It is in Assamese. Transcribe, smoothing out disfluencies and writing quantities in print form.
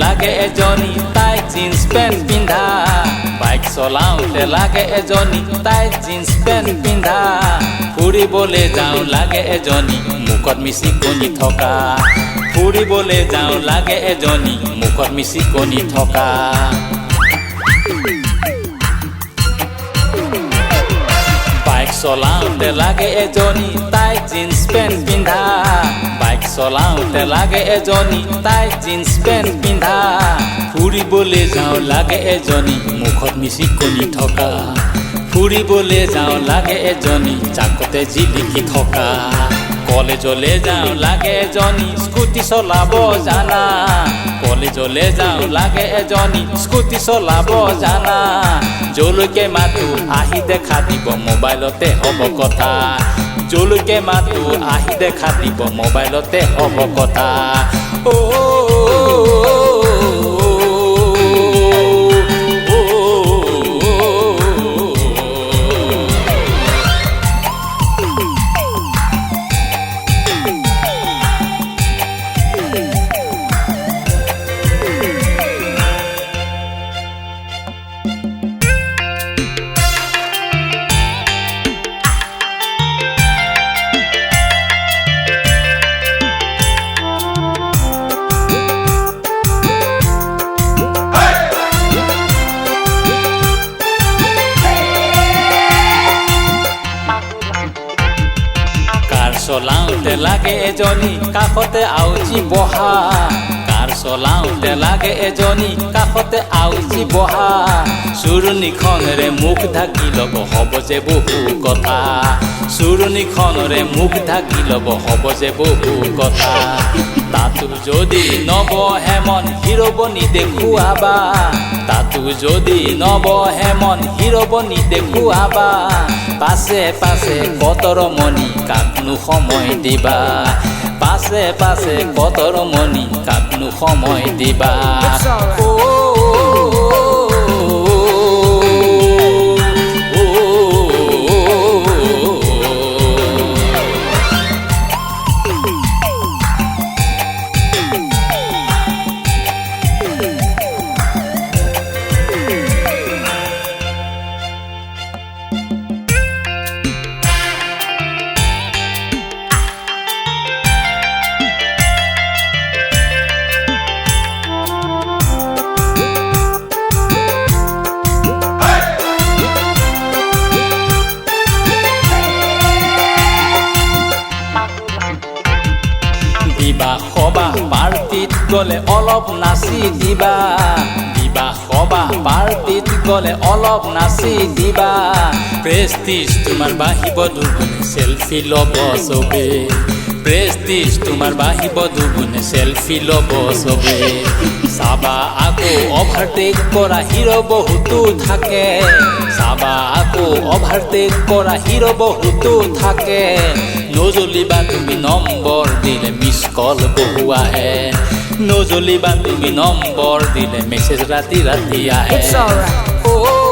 লাগে এজনী তাই জিন্স পেণ্ট পিন্ধা বাইক চলাওঁতে লাগে এজনী তাই জিন্স পেণ্ট পিন্ধা ফুৰিবলৈ যাওঁ লাগে এজনী মুখত মিচিকনি থকা ফুৰিবলৈ যাওঁ লাগে এজনী মুখত মিচিকনি থকা বাইক চলাওঁতে লাগে এজনী তাই জিন্স পেণ্ট পিন্ধা বাইক চলাওঁতে লাগে এজনী তাই জিন্স পেণ্ট পিন্ধা ফুৰিবলৈ যাওঁ লাগে এজনী মুখত মিচিকনি থকা ফুৰিবলৈ যাওঁ লাগে এজনী জাকতে জিলিকি থকা কলেজলৈ যাওঁ লাগে এজনী স্কুটি চলাব জানা কলেজলৈ যাওঁ লাগে এজনী স্কুটি চলাব জানা যলৈকে মাতো আহি দেখা দিব মোবাইলতে হ'ব কথা যলৈকে মাতো আহি দেখা দিব মোবাইলতে হ'ব কথা চলাওঁতে লাগে এজনী কাষতে আউজি বহা কাৰ চলাওঁতে লাগে এজনী কাষতে আউজি বহা চুৰণিখনেৰে মুখ ঢাকি ল'ব হ'ব যে বহু কথা চুৰণিখনেৰে মুখ ঢাকি ল'ব হ'ব যে বহু কথা তাতো যদি নবহে মন হিৰবনি দেখুৱাবা তাতো যদি নবহে মন হিৰবনি দেখুৱাবা পাছে পাছে কতৰ মণি কাকনো সময় দিবা পাছে পাছে কতৰ মণি কাকনো সময় দিবা বিবাহ সবাহ পাৰ্টিত গ'লে অলপ নাচি দিবা বিবাহ সবাহ পাৰ্টিত গ'লে অলপ নাচি দিবা প্ৰেষ্টিজ তোমাৰ বাঢ়িব দুগুণে চেলফি ল'ব চবে প্ৰেষ্টিজ তোমাৰ বাঢ়িব দুগুণে চেলফি ল'ব চবে চাবা আকৌ অভাৰটেক কৰা হিৰ' বহুতো থাকে চাবা আকৌ অভাৰটেক কৰা হিৰ' বহুতো থাকে নজ্বলিবা তুমি নম্বৰ দিলে মিছ কল বহু আহে নজ্বলিবা তুমি নম্বৰ দিলে মেছেজ ৰাতি ৰাতি আহে